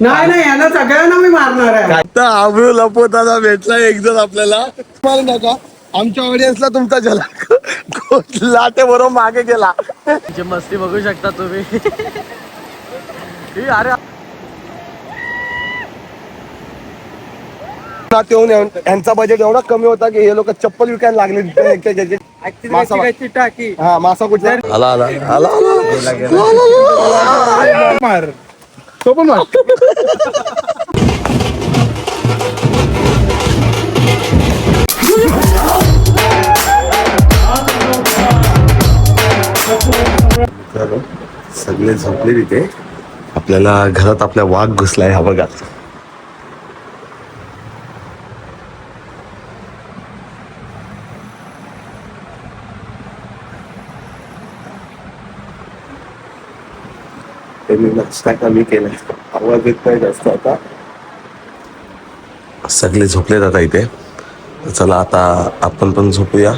नाही नाही, यांना सगळ्यांना मी मारणार आहे. आता आबरू लपवताना भेटला एक जण आपल्याला. मारू नका, आमच्या ऑडियन्सला तुमचा झलक लाटे बरोबर मागे गेला. मस्ती बघू शकता तुम्ही. अरे यांचा बजेट एवढा कमी होता की हे लोक चप्पल विकायला लागले. हा मासा कुठला आला आला आला मार तो पण मार. सगळे झोपले तिथे. आपल्याला घरात आपल्या वाघ घुसलाय हा बघा. त्यांनी नाश्ता कमी केलाय, आवाज येत नाही जास्त. आता सगळे झोपलेत आता इथे. चला आता आपण पण झोपूया.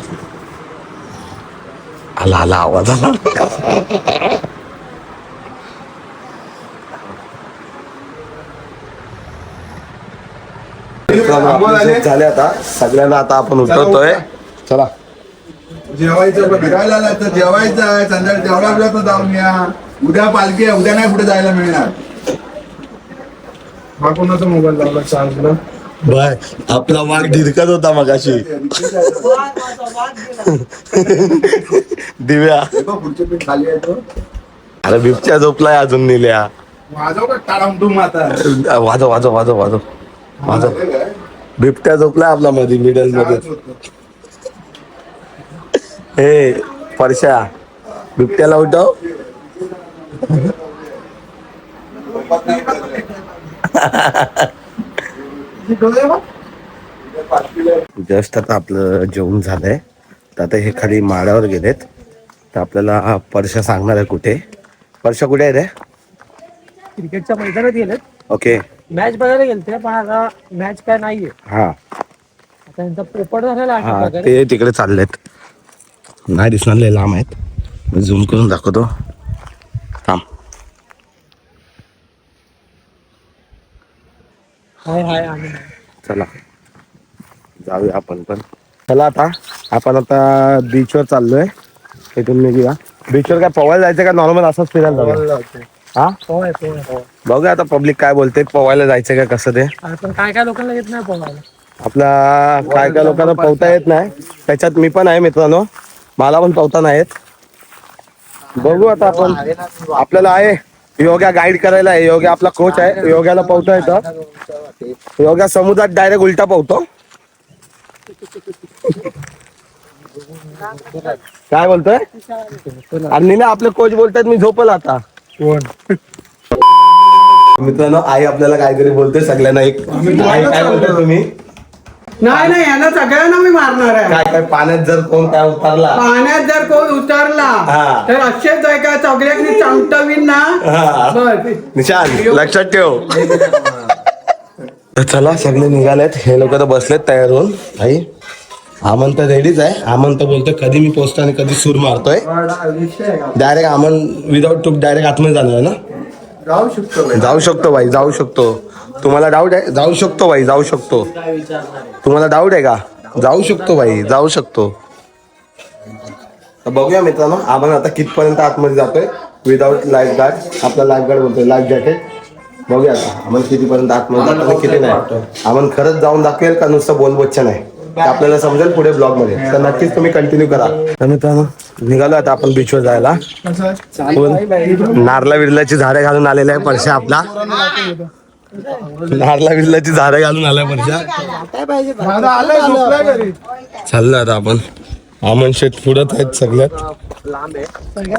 आला आला आवाज आला. झाले आता सगळ्यांना. आता आपण उठवतोय. चला जेवायचं, फिरायला तर जेवायचं आहे. संध्याकाळी जेवढा तर जाऊन या. उद्या पालखी आहे, उद्या नाही कुठे जायला मिळणार. हा कोणाचा मोबाईल लावला चार्जला? बाय आपला वाघ ढिरकत होता मगाशी. दिव्या पुढचे पीठ खाली आहे तो. अरे बिबच्या झोपलाय अजून. निल्या वाजव का टाळाम आता. वाजव वाजव वाजव वाजव वाजव. बिबट्या झोपलाय आपला मध्ये मिडल मध्ये. हे परश्या बिबट्याला उठव. जस्ट आता आपलं जेवण झालंय. तर आता हे खाली माळ्यावर गेलेत. तर आपल्याला परश्या सांगणार आहे कुठे. परश्या कुठे आहे रे? क्रिकेटच्या मैदानात गेलेत. ओके मॅच बघायला गेलते पण आता मॅच काय नाहीये. हा त्यांचा पोपट झालेला हा आहे. ते तिकडे चाललेत. नाही दिसणार, लय लांब आहेत. झूम करून दाखवतो थांब. हाय हाय आम्ही चला जाऊया आपण पण. चला आता आपण आता बीचवर चाललोय. इथून निघूया. बीचवर काय पवायला जायचं का नॉर्मल असंच फिरायला जाऊया? हा पोहाय पोहाय. बघूया आता पब्लिक काय बोलते. पवायला जायचं का कसं ते. पण काय काय लोकांना येत नाही पोहायला. आपला काय काय लोकांना पोहता येत नाही. त्याच्यात मी पण आहे मित्रांनो. मला पण पोहता नाही येत. बघू आता आपण. आपल्याला आहे योगा गाईड करायला आहे. योगा आपला कोच आहे. योगाला पोहता येतं. योगा समुद्रात डायरेक्ट उलटा पोहतो. काय बोलतोय? आणि ना आपले कोच बोलतात मी झोपल आता. मित्रांनो आई आपल्याला काहीतरी बोलते. सगळ्यांना एक काय बोलतोय तुम्ही? नाही नाही, यांना सगळ्यांना मी मारणार आहे. काय काय पाण्यात जर कोण काय उतरला, पाण्यात जर कोण उतरला तर असेच आहे का चॉकलेटनी चमटवीन ना. बस निशान लक्षात ठेव. चला सगळे निघालेत. हे लोक तर बसलेत तयार होऊन. भाई आमन तर रेडीच आहे. आमन तर बोलतोय कधी मी पोचतो आणि कधी सूर मारतोय. डायरेक्ट आमन विदाउट टूक डायरेक्ट आतमध्ये जाणार ना. जाऊ शकतो भाई, जाऊ शकतो. तुम्हाला डाऊट आहे? जाऊ शकतो भाई, जाऊ शकतो. तुम्हाला डाऊट आहे का? जाऊ शकतो भाई, जाऊ शकतो. बघूया मित्रांनो आपण आता कितपर्यंत आतमध्ये जातोय. Without life guard. आपला लाईफ गार्ड बोलतोय लाईफ जॅकेट. बघूया आता आपण कितीपर्यंत आतमध्ये जातो आणि किती नाही. आपण खरंच जाऊन दाखवेल का नुसतं बोलबच्चा नाही ते आपल्याला समजेल पुढे ब्लॉग मध्ये. तर नक्कीच तुम्ही कंटिन्यू करा. तर मित्रांनो निघालो आता आपण बीचवर जायला. नारला विरल्याची झाडे घालून आलेले आहे परश्या आपला. नारला विरल्याची झाडे घालून आलाय परश्या. चाललं आता आपण. अमन शेट पुढत आहेत सगळ्यात.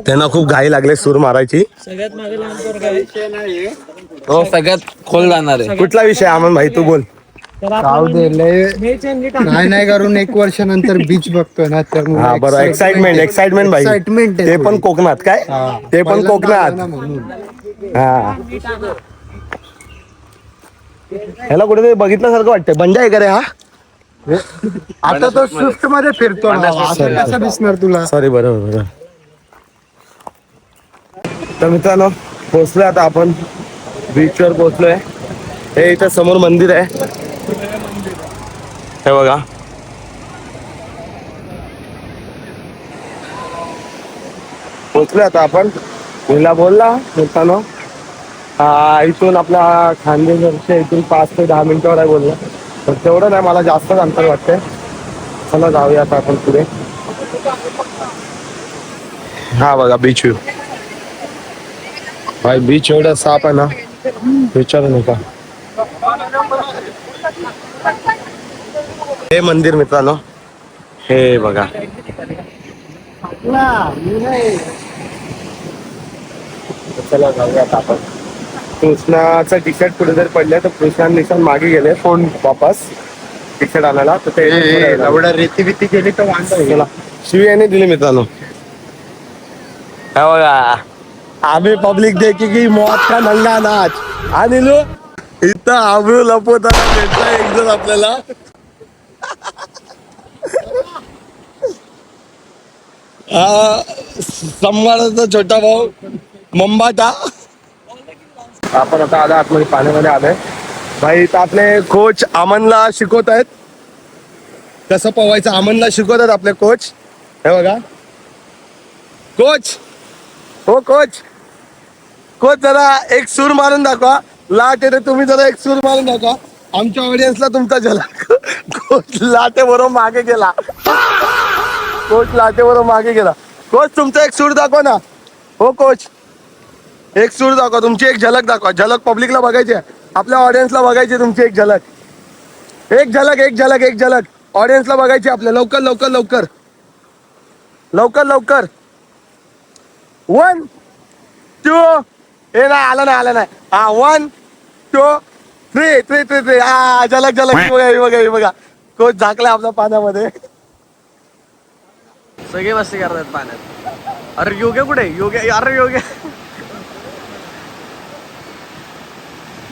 त्यांना खूप घाई लागले सूर मारायची. सगळ्यात मागे लहान पोरगा आहे. हो सगळ्यात खोल जाणार आहे. कुठला विषय अमन भाई तू बोल. नाही करून 1 वर्षानंतर बीच बघतोय ना तर हा बरोबर. एक्साइटमेंट भाई. ते पण कोकणात काय. ते पण कोकणात. हा ह्याला कुठेतरी बघितल्यासारखं वाटतंय. बंजा आहे का रे हा? आता तो स्विफ्ट मध्ये फिरतो ना. कसं दिसणार तुला? सॉरी बरोबर. तर मित्रांनो पोहोचलोय आता आपण बीचवर पोहोचलोय. हे इथं समोर मंदिर आहे, हे बघा. पोहोचलोय आता आपण. हिला बोलला मित्रांनो, इथून आपल्या खानदेशच्या इथून 5 ते 10 मिनिटावर आहे बोलला. तर तेवढं नाही, मला जास्तच अंतर वाटतंय. चला जाऊया आता आपण पुढे. हा बघा बीच व्ह्यू. भाई बीच एवढा साफ आहे ना, विचारू नका. हे मंदिर मित्रांनो, हे बघा. चला जाऊया आता आपण. कृष्णाचं टी शर्ट कुठे जर पडले तर कृष्णा निशान मागे गेले फोन वापस टी शर्ट आणायला. तर ते एवढं रेती बिती केली तर वांधा. शिवी याने दिली मित्रांनो. बघा, आम्ही पब्लिक देखी की मौत का नंगा नाच. आणि लो इथं आबरू लपवताना भेटला एक जण आपल्याला. संभाराचा छोटा भाऊ मंबाटा. आपण आता आला आतमध्ये, पाण्यामध्ये आलोय. भाई इथं आपले कोच अमनला शिकवत आहेत कसं पोवायचं. अमनला शिकवत आहेत आपले कोच. हे बघा कोच. हो कोच, कोच जरा एक सूर मारून दाखवा. लाट येते, तुम्ही जरा एक सूर मारून दाखवा आमच्या ऑडियन्सला तुमचा झलक. कोच लाटे बरोबर मागे गेला. कोच लाटे बरोबर मागे गेला. कोच तुमचा एक सूर दाखवा ना. हो कोच, एक सूर दाखवा, तुमची एक झलक दाखवा. झलक पब्लिकला बघायची आहे, आपल्या ऑडियन्सला बघायची तुमची एक झलक. एक झलक, एक झलक, एक झलक ऑडियन्सला बघायची आपल्या. लवकर लवकर लवकर लवकर लवकर. 1 2. हे नाही आलं, नाही आलं नाही. हा 1 2 3 3 3 3. हा झलक झलक. बघा बघा बघा, कोच झाकला आपल्या पाण्यामध्ये. सगळे मस्ती करतात पाण्यात. अरे योग्य कुठे? योग्य, अरे योग्य,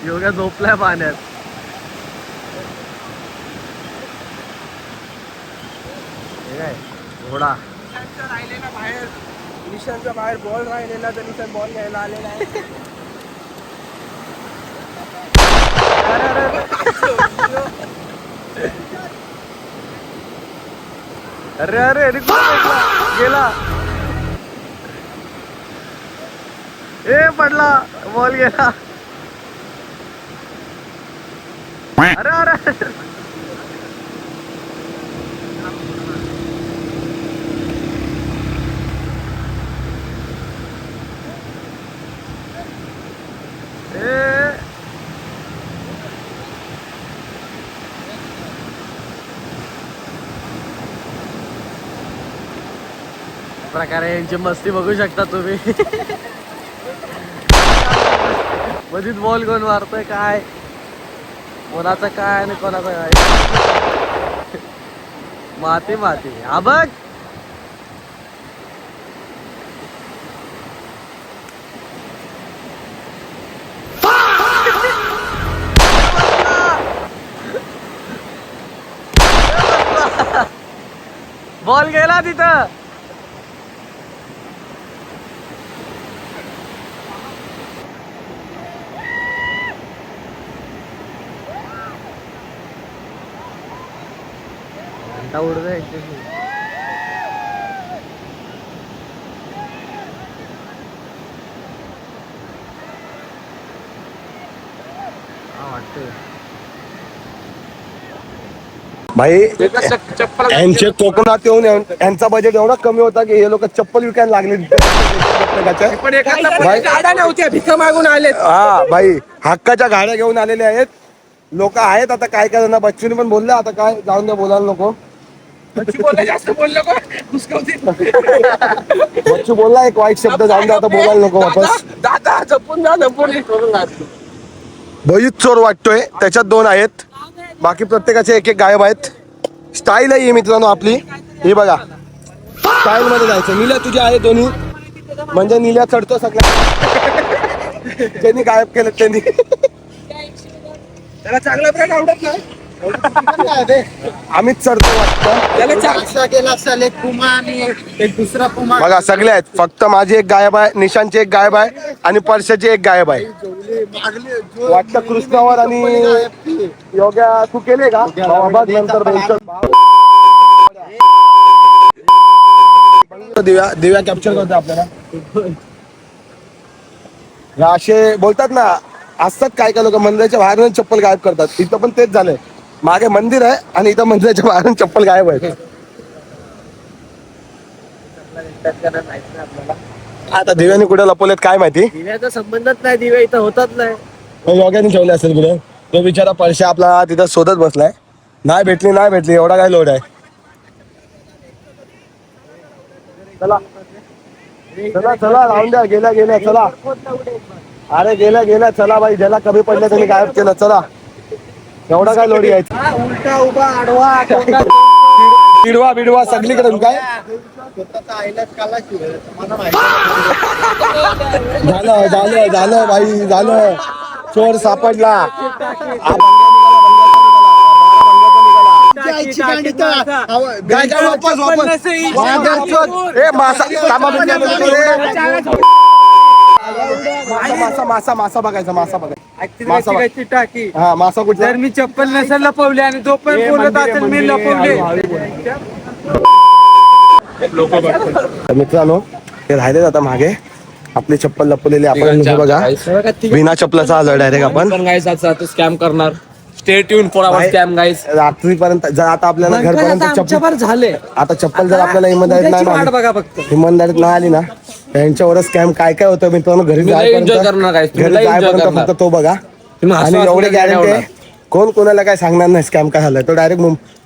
योग्य झोपलाय पाण्यात. हे काय घोडा. निशांच्या बाहेर बॉल राहिलेला, तर निशान बॉल घ्यायला आलेला आहे. अरे अरे अरे गेला. ए पडला, बॉल गेला. अरे अरे प्रकारे यांची मस्ती बघू शकता तुम्ही. मधीच बॉल कोण मारतोय काय, कोणाचं काय आणि कोणाचं काय. माती माती. हा बघ, बॉल गेला तिथं. घंटा उडतोय. वाटतंय भाई यांचे कोकणात येऊन यांचा बजेट एवढा कमी होता की हे लोक चप्पल विकायला लागले. भिका मागून आले. हा भाई, हक्काच्या गाड्या घेऊन आलेले आहेत लोक आहेत. आता काय करणार, बच्चूने पण बोलले आता काय जाऊन द्या, बोलायला नको. बच्चू बोलला एक वाईट शब्द, जाऊन द्या आता, बोलायला नको वापस. भयीत चोर वाटतोय, त्याच्यात 2 आहेत, बाकी प्रत्येकाचे एक एक गायब आहेत. स्टाईल आहे ही मित्रांनो आपली. हे बघा, स्टाईल मध्ये जायचं. नील्या तुझे आहे दोन्ही, म्हणजे नील्या चढतो सगळ्या. ज्यांनी गायब केलं त्यांनी. त्याला चांगला ब्रँड आवडत नाही. आम्हीच चढतो वाटतं. गेला असेल एक पुमा आणि एक दुसरा पुमा. बघा सगळे आहेत, फक्त माझी एक गायब आहे, निशांची एक गायब आहे आणि परशाची एक गायब आहे. वाटतं कृष्णावर आणि योग्या तू केले का बघ नंतर दिव्या कॅप्चर करतो आपल्याला. या असे बोलतात ना, असतात काय काय लोक मंदिराच्या बाहेरून चप्पल गायब करतात. इथं पण तेच झालंय, मागे मंदिर आहे आणि इथं मंदिराच्या बाहेरून चप्पल गायब आहे. आता दिव्याने कुठे लपवलेत काय माहिती. दिव्याचा संबंधच नाही, दिव्या इथं होतच नाही. योग्याने ठेवले असेल कुठे. तो बिचारा परशा आपला तिथं शोधत बसलाय. नाही भेटली एवढा काय लोड आहे. चला चला चला राहून द्या, गेल्या चला. अरे गेल्या चला भाई, ज्याला कमी पडलं त्यांनी गायब केलं. चला एवढा काय लोडी आहे. उलटा उभा आडवा बिडवा बिडवा सगळीकडे काय झालं भाई झालं. चोर सापडला. काय काय वापस ए मासा बघायचा. टाकी. हा मासा कुठला. जर मी चप्पल नसेल लपवली आणि तो पण बोलत असेल मी लपवले. मित्रांनो ते राहिले आता मागे आपली चप्पल लपवलेली आपण. हे बघा बिना चप्पलाचा आलो डायरेक्ट आपण. स्कॅम करणार. Stay tune for our scam guys. रात्रीपर्यंत जर आता आपल्याला घरपर्यंत चप्पल झाले. आता चप्पल जर आपल्याला इमानदारीत नाही बघा फक्त. इमानदारीत नाही आली ना, त्यांच्यावर स्कॅम काय काय होतं मित्रांनो. घरी जायपर्यंत फक्त तो बघा. आणि एवढे गॅरंटी आहे कोण कोणाला काय सांगणार नाही स्कॅम काय झालाय. तो डायरेक्ट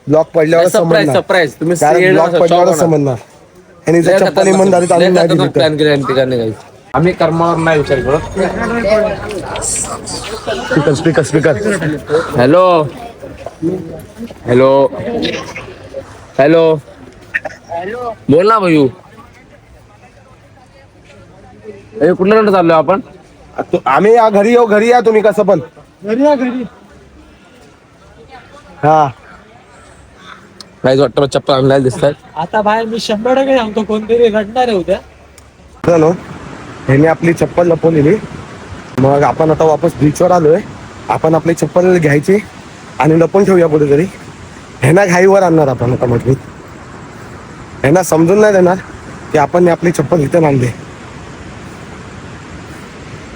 ब्लॉक पडल्यावर सरप्राईज तुम्ही ब्लॉक पडल्यावर समजणार. आणि जर चप्पल इमानदारीत आली नाही दिली तर. आम्ही कर्मावर नाही विचार करत. स्पीकर हॅलो हॅलो हॅलो बोल ना भाऊ. कुठल्या रंट चाललोय आपण. आम्ही या घरी या तुम्ही कसं पण घरी हा. काहीच वाटतं चप्पल आणलाय दिसतात. आता बाहेर मी 100% सांगतो कोणतरी रडणार आहे उद्या. ह्याने आपली चप्पल लपवलेली. मग आपण आता वापस बीचवर आलोय. आपण आपली चप्पल घ्यायची आणि लपवून ठेवूया कुठेतरी. ह्यांना घाईवर आणणार आपण आता मजबूत. ह्यांना समजून नाही देणार की आपण आपली चप्पल इथे आणली.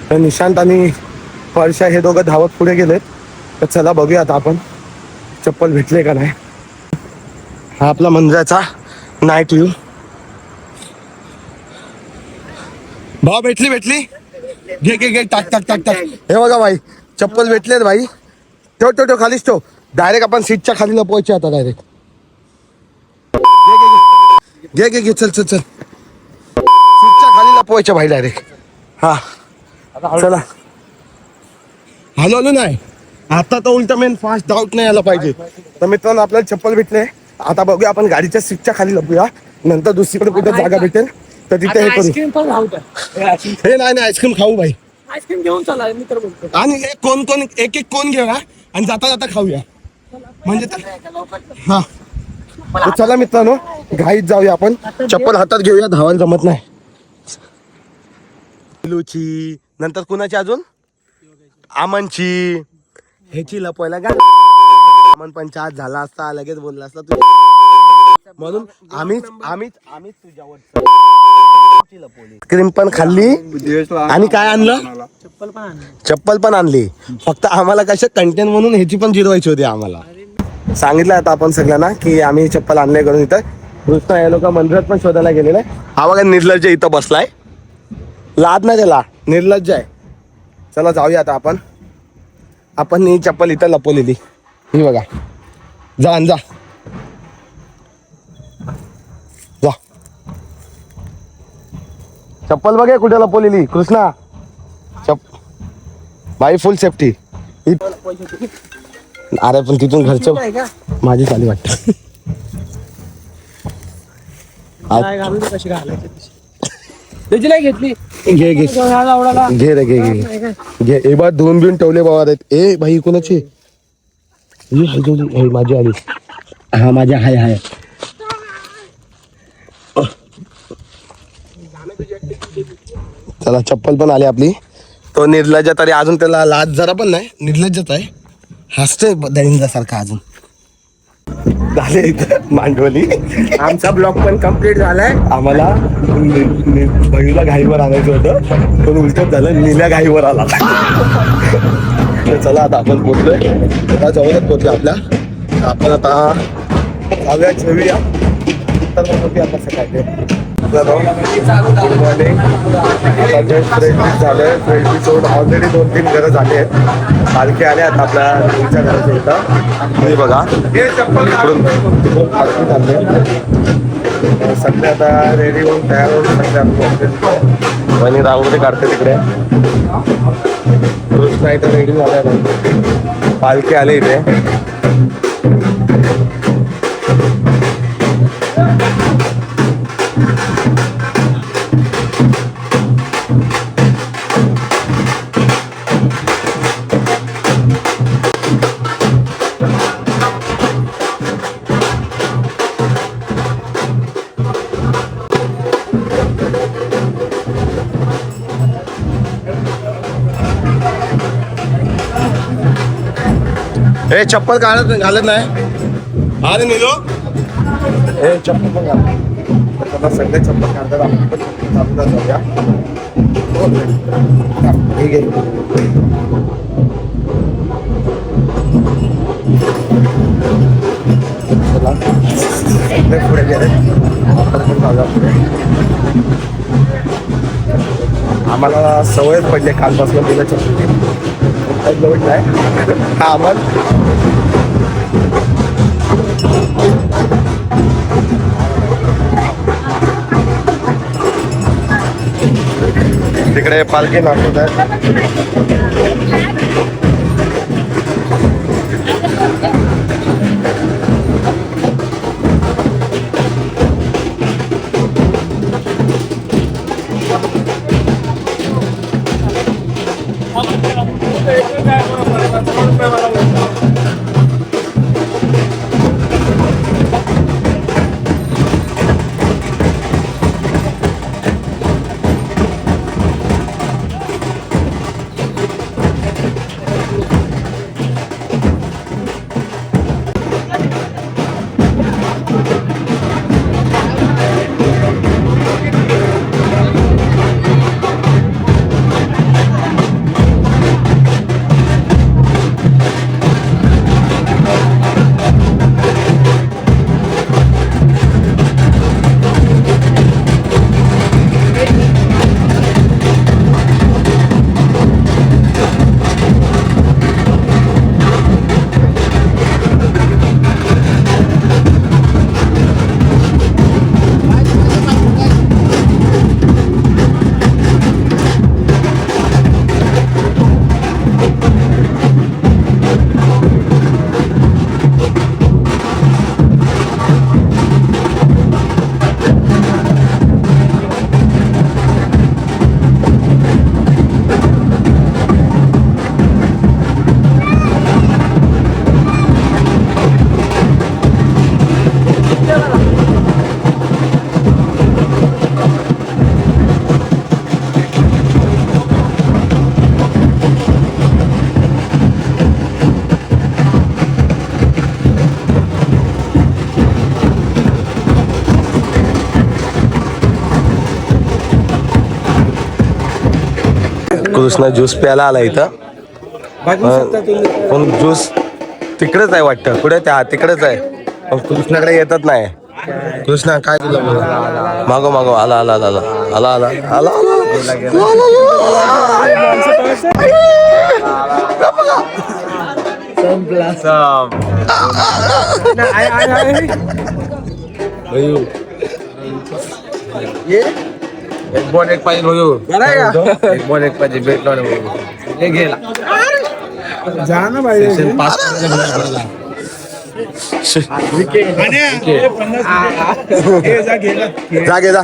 तर निशांत आणि परशा हे दोघं धावत पुढे गेलेत. तर चला बघूया आता आपण चप्पल भेटले का नाही. हा आपला मंदिराचा नाईट व्ह्यू. भाव भेटली घे टाक. हे बघा भाई चप्पल भेटलेत भाई. ठेव खालीच ठेव. डायरेक्ट आपण सीटच्या खाली लपवायचे आता डायरेक्ट. घे चल सीटच्या खाली लपवायचे भाई डायरेक्ट. हा चला हलवलो नाही आता तर उलट मेन फास्ट डाऊट नाही आला पाहिजे. तर मित्रांनो आपल्याला चप्पल भेटले. आता बघूया आपण गाडीच्या सीटच्या खाली लपूया. नंतर दुसरीकडे कुठे जागा भेटेल तर तिथे हे करू. हे नाही आईस्क्रीम खाऊ भाई. आईस्क्रीम घेऊन चला मी तर बोलतो. आणि कोण एक कोण घेऊया आणि जाता खाऊया म्हणजे. हा चला मित्रांनो घाईत जाऊया आपण. चप्पल हातात घेऊया, धावायला जमत नाही. लुची नंतर कुणाची अजून आमनची ह्याची लपवायला का. अमन पण चार्ज झाला असता लगेच बोलला असता तू. म्हणून आम्हीच तुझ्यावर क्रीम पण खाल्ली आणि काय आणलं. चप्पल पण आणली. फक्त आम्हाला कशा कंटेंट म्हणून ह्याची पण जिरवायची होती. आम्हाला सांगितलं आता आपण सगळ्यांना की आम्ही चप्पल आणले करून. इथं कृष्णा हे लोक मंदिरात पण शोधायला गेलेले. हा बघा निर्लज्ज इथं बसलाय. लाद नाही त्याला, निर्लज्ज आहे. चला जाऊया आता आपण ही चप्पल इथं लपवलेली. ही बघा जा चप्पल बघे कुठे लपवलेली. कृष्णा भाई फुल सेफ्टी. अरे पण तिथून घरचं माझी चाली वाटत. घेतली घे रे घे. ए बा 2 ठेवले बाबा. ए भाई कोणाची माझी आली. हा माझ्या हाय हाय. चला चप्पल पण आली आपली. तो निर्लज्ज तरी अजून त्याला लाज जरा पण नाही, निर्लज्जच आहे. हसतोय दळिंगासारखा अजून. झाले इथं मांडवली. आमचा ब्लॉग पण कम्प्लीट झालाय. आम्हाला बहिणीला घाईवर आणायचं होतं पण उलटच झालं, नील्या घाईवर आला. तर चला आता आपण पोचलोय, आता जवळच पोचलो आपल्या. आपण आता जाऊया जेऊया तर मग बघूया आता सकाळी. Good morning. झालंय सोड ऑलरेडी 2-3 घरं झाले आहेत. पालखी आल्या आता आपल्या देवीच्या घराच्या इथं. तुम्ही बघा इकडून पालखी चालले. सध्या आता रेडी होऊन तयार होऊन सध्या वहिनी रांगोळी काढते तिकडे. कृष्णा इथं रेडी झालाय. पालखी आली इथे. हे चप्पल घालत नाही. अरे निलो हे चप्पल पण घालत. सगळे चप्पल घालतात. आपण पण चप्पल चालू जाऊया. ठीक आहे. पुढे गेले आम्हाला सवयच पडली कालपासून गेल्या चप्पल जवळ नाही. हा आम्हाला तिकडे पालखी नाचत आहे. कृष्णा ज्यूस प्यायला आला इथं. पण ज्यूस तिकडेच आहे वाटतं. कुठे त्या तिकडेच आहे पण कृष्णाकडे येतच नाही. कृष्णा काय तुला मागो मागो आला आला आला आला आला आला एक बॉल एक पाहिजे भाऊ. एक बॉल एक पाहिजे भेटलो हे गेला. जा ना भाई. जा घे जा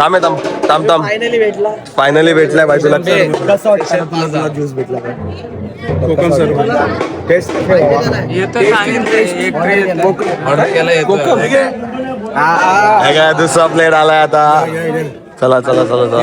थांब फायनली भेटला. फायनली भेटलाय बाई तुला कसं वाटतं ज्यूस भेटला काय दुसरा प्लेट आलाय आता. चला चला चला चला.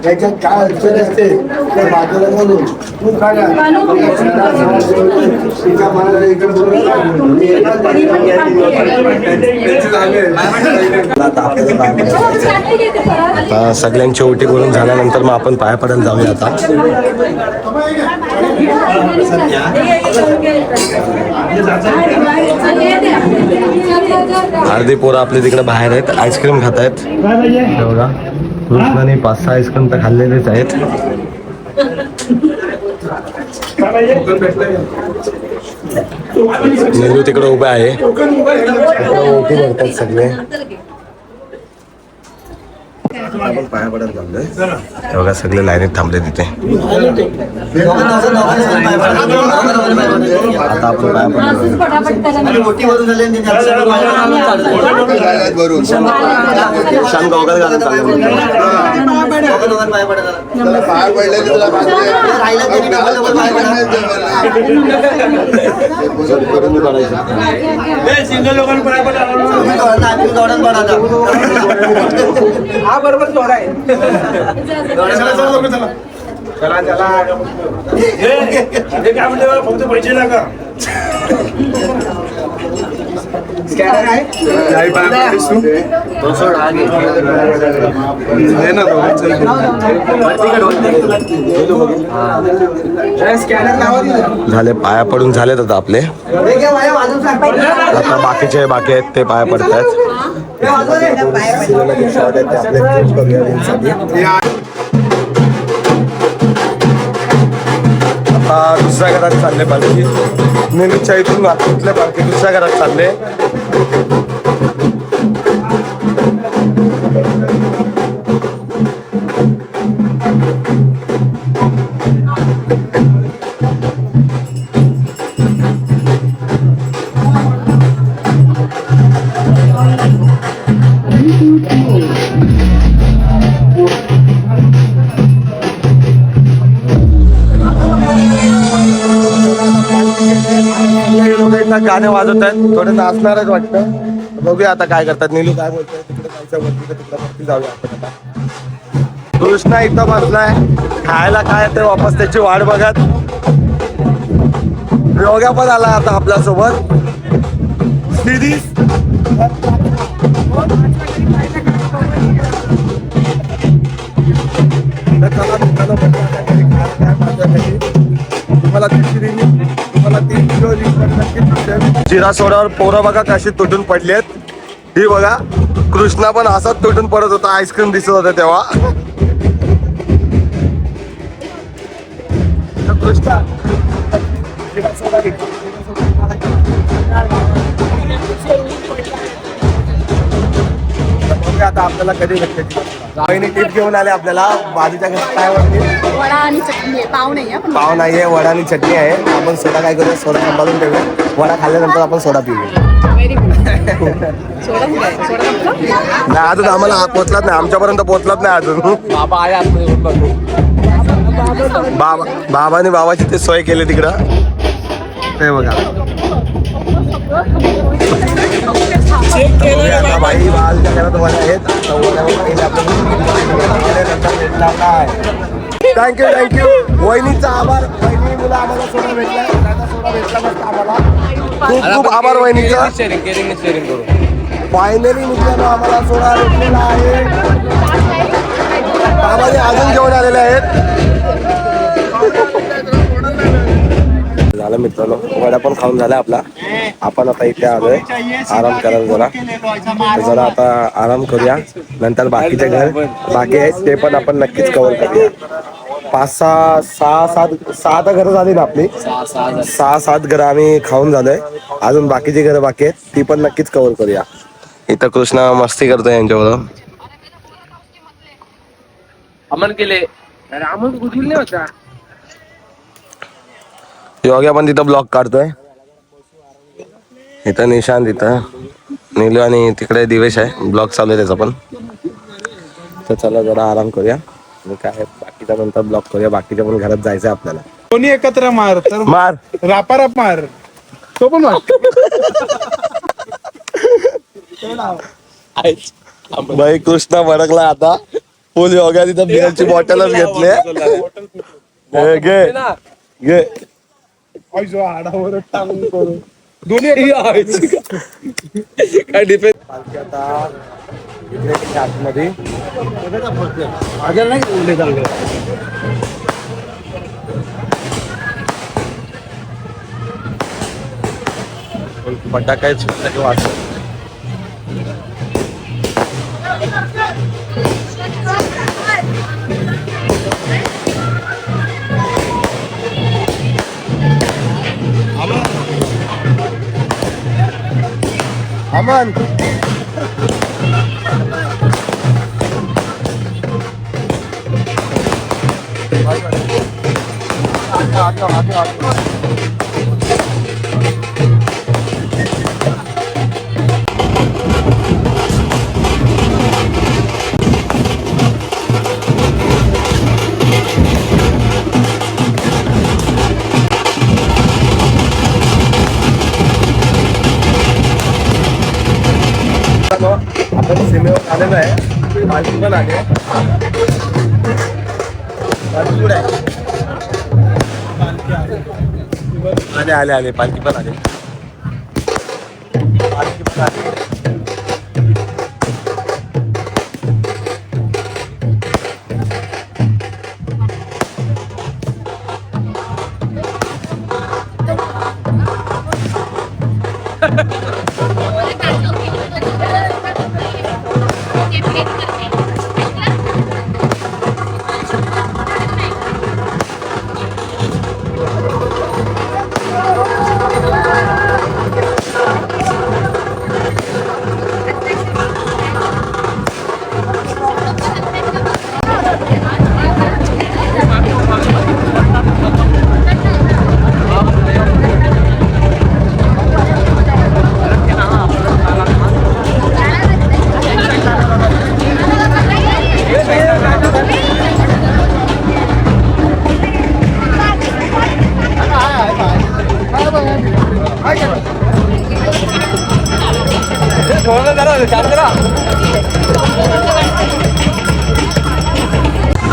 त्याच्यात काय अडचण असते त्या बाजूला घालून तू काढा तिच्या मनाला सगळ्यांची ओटी करून झाल्यानंतर मग आपण पाया पडायला जाऊया आता. अर्धी पोरं आपले तिकडे बाहेर आहेत, आईस्क्रीम खात आहेत. बघा कृष्णाने 5-6 आईस्क्रीम तर खाल्लेलेच आहेत. नेहरू तिकडे उभे आहे, ओटी भरतात सगळे. आपण पाया पडायला चाललोय. बघा सगळे लाईनीत थांबले तिथे. आता आपण पाया हा बरोबर जोडा आहे. चला चला फक्त पैसे नका. स्कॅनर आहे स्कॅनर लावा. झाले, पाया पडून झालेत आता आपले. आता बाकीचे बाकी आहेत ते पाया पडत आहेत. आता दुसऱ्या घरात चालले पालखी. नेहमीच्या इथून इथल्या पालखी दुसऱ्या घरात चालले. गाणे वाजवत आहेत, थोडे नाचणारच वाटतं. बघूया आता काय करतात. नीलू काय बोलतोय, तिकडे जायचं वरती तर तिकडे वरती जाऊया आपण आता. कृष्णा इथं बसलाय, खायला काय ते वापस त्याची वाट बघत. योग्या पण आला आता आपल्यासोबत. जिरा सोडावर पोरं बघा कशी तुटून पडलेत. ही बघा कृष्णा पण असाच तुटून पडत होता, आईस्क्रीम दिसत होता तेव्हा. कृष्णा आता आपल्याला कधी भेटते. बहिणी टिप घेऊन आले आपल्याला. बाजूच्या घरात काय वाटते, वडा आणि चटणी आहे, पाव नाही आहे. पाव नाहीये, वडा आणि चटणी आहे. आपण सोडा काय करूया, सोडा सांभाळून ठेवूया. वडा खाल्ल्यानंतर आपण सोडा पिऊया. Very good. सोडा नाही अजून आम्हाला पोचलाच नाही, आमच्यापर्यंत पोचलाच नाही अजून. बाबा आहे बाबाने बाबाची ते सोय केली तिकडं. ते बघा काही बाजूच्या घरात वड्या आहेत तर वड्यावर पहिले थँक्यू थँक्यू. वहिनीचा आभार. वहिनी मुलं आम्हाला सोडा भेटला. सोडा भेटला नसता आम्हाला. खूप खूप आभार वहिनीचा. शेअरिंग करू. फायनली मित्रांनो आम्हाला सोडा भेटलेला आहे. बाबाने अजून घेऊन आलेले आहेत. झालं मित्रांनो वडा पण खाऊन झाला आपला. आपण आता इथे आलोय आराम करायला जरा आता आराम करूया. नंतर बाकीचे घर बाकी आहेत ते पण आपण नक्कीच कव्हर करूया. 6 घरं झाली ना आपली. 6-7 घरं आम्ही खाऊन झालोय. अजून बाकीची घरं बाकी आहेत ती पण नक्कीच कव्हर करूया. इथं कृष्णा मस्ती करतोय यांच्याबरोबर. अमन केले अमन कुठून नाही होता. योग्या पण तिथं ब्लॉग काढतोय. इथं निशांत इथं नीलू आणि तिकडे दिवेश आहे. ब्लॉग चालू आहे त्याचा पण. तर चला जरा आराम करूया आणि काय बाकीच्या नंतर ब्लॉग करूया. बाकीच्या पण घरात जायचं आपल्याला. कोणी एकत्र मार तर मार रापाराप मार. तो पण मार. बाई कृष्णा भडकला आता. फुल योग्या तिथं बिअरची बॉटलच घेतले. घे घे. हाडावर टांगून करू दोन्ही काय डिफेन्स. पालखी आता इकडे आतमध्ये फटाका वाटत. अमन आपण सीमेवर आलेलो आहे. पालखी पण आली आहे. आले आले पालखी पण आली. पालखी पण आली.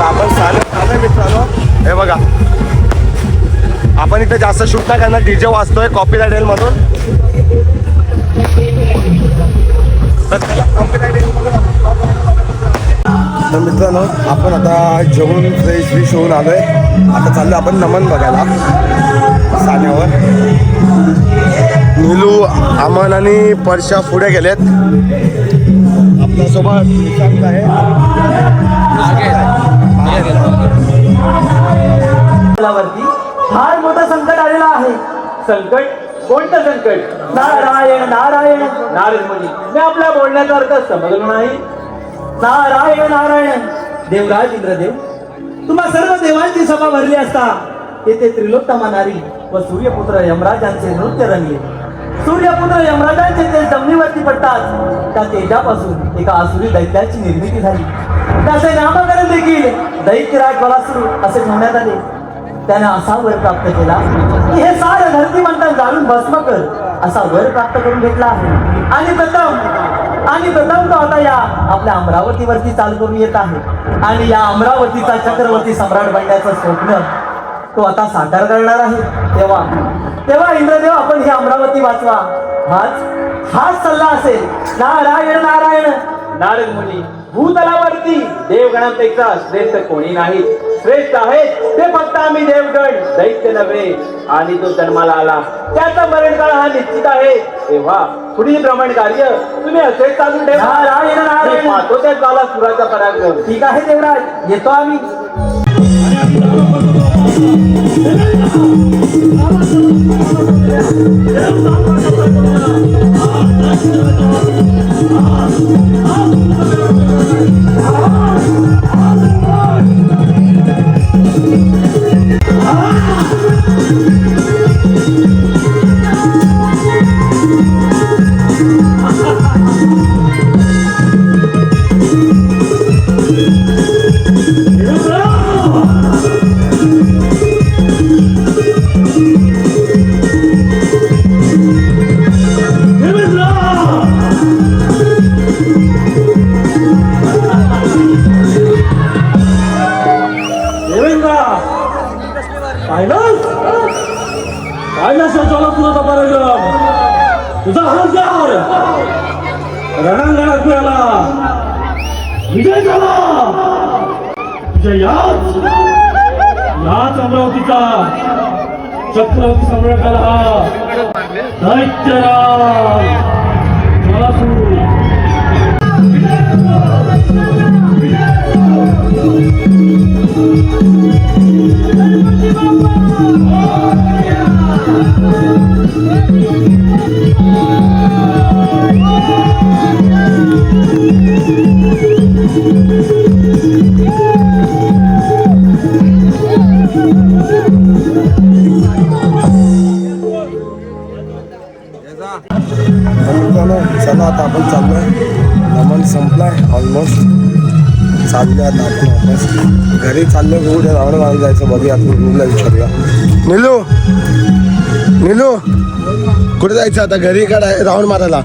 आपण चालू मित्रांनो. हे बघा आपण इथे जास्त शूट नाही करणार. डीजे वाजतोय कॉपीराइट येईल मधून. तर मित्रांनो आपण आता जेवून फ्रेश होऊन आलोय. आता चाललो आपण नमन बघायला साण्यावर. नीलू अमन आणि परशा पुढे गेलेत. आपल्यासोबत निशांत आहे. फार मोठं संकट आलेलं आहे. संकट? कोणतं संकट? नारायण नारायण नारायण म्हणजे मी आपल्या बोलण्याचा अर्थ समजलो नाही. नारायण नारायण. देवराज इंद्रदेव, तुम्हा सर्व देवांची सभा भरली असता तेथे त्रिलोत्तमा नारी व सूर्यपुत्र यमराजांचे नृत्य रंगले. सूर्यपुत्र यमराजांचे ते जमिनीवरती पडतात. त्या तेजापासून एका आसुरी दैत्याची निर्मिती झाली. त्याचे नामकरण देखील दैत्यराज बलासुर असे ठेवण्यात आले. त्याने असा वर प्राप्त केला की हे सारं धरती मंडळ जाळून भस्म कर. असा वर प्राप्त करून घेतला आहे आणि प्रथम तो आता या आपल्या अमरावतीवरती चाल करून येत आहे आणि या अमरावतीचा चक्रवर्ती सम्राट बनण्याचं स्वप्न तो आता साकार करणार आहे. तेव्हा इंद्रदेव आपण ही अमरावती वाचवा, हाच सल्ला असेल. नारायण नारायण. नारद मुनी, भूतलावरती देवगणांपेक्षा श्रेष्ठ कोणी नाही. श्रेष्ठ आहेत ते फक्त आम्ही देवगण, दैत्य नव्हे. आणि तो जन्माला आला त्याचा मरणकाळ हा निश्चित आहे. तेव्हा पुढील भ्रमण कार्य तुम्ही असेच चालू ठेवा. नारायण नारायण. पाहतो त्यात झाला सुराचा पराक्रम. ठीक आहे देवराज, येतो आम्ही. तुझा हंकार रणांगणात मिळाला, विजय झाला. तुझ्या याच अमरावतीचा चक्रवर्ती सम्राटाला हा दैत्यराज नरकासूर. चला आता आपण चाललोय, नमन संपलाय ऑलमोस्ट. चाललोय आता आपण वापस घरी चाललोय. कुठे रावण मारून जायचं बघूया. नीलूला विचारूया. नीलू कुठे जायचं आता? घरी का राऊंड मारायला?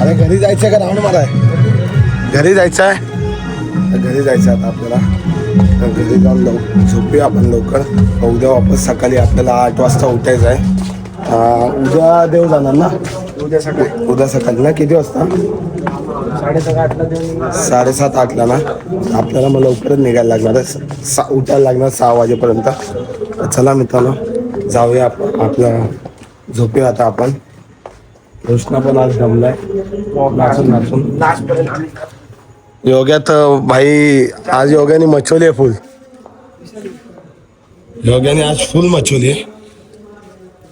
अरे घरी जायचं का राऊंड माराय? घरी जायचं आहे. घरी जायचं आता आपल्याला. घरी जाऊन झोपूया आपण लवकर. उद्या वापस सकाळी आपल्याला 8 वाजता उठायचं आहे. उद्या देव जाणार ना? उद्या सकाळी ना? किती वाजता? 7:30-8ला ना? आपल्याला मग लवकरच निघायला लागणार आहे. उठायला लागणार 6 वाजेपर्यंत. चला मित्रांनो, जाऊया आपल्या झोपूया आता आपण. रोशना पण आज दमलाय नाचून. योग्यात भाई आज योग्याने मचवली आहे फुल. योग्याने आज फुल मचवली आहे.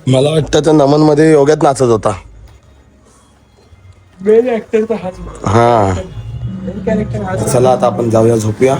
मला वाटतं तर नमन मध्ये योग्यात नाचत होता. हा चला आता आपण जाऊया, झोपूया.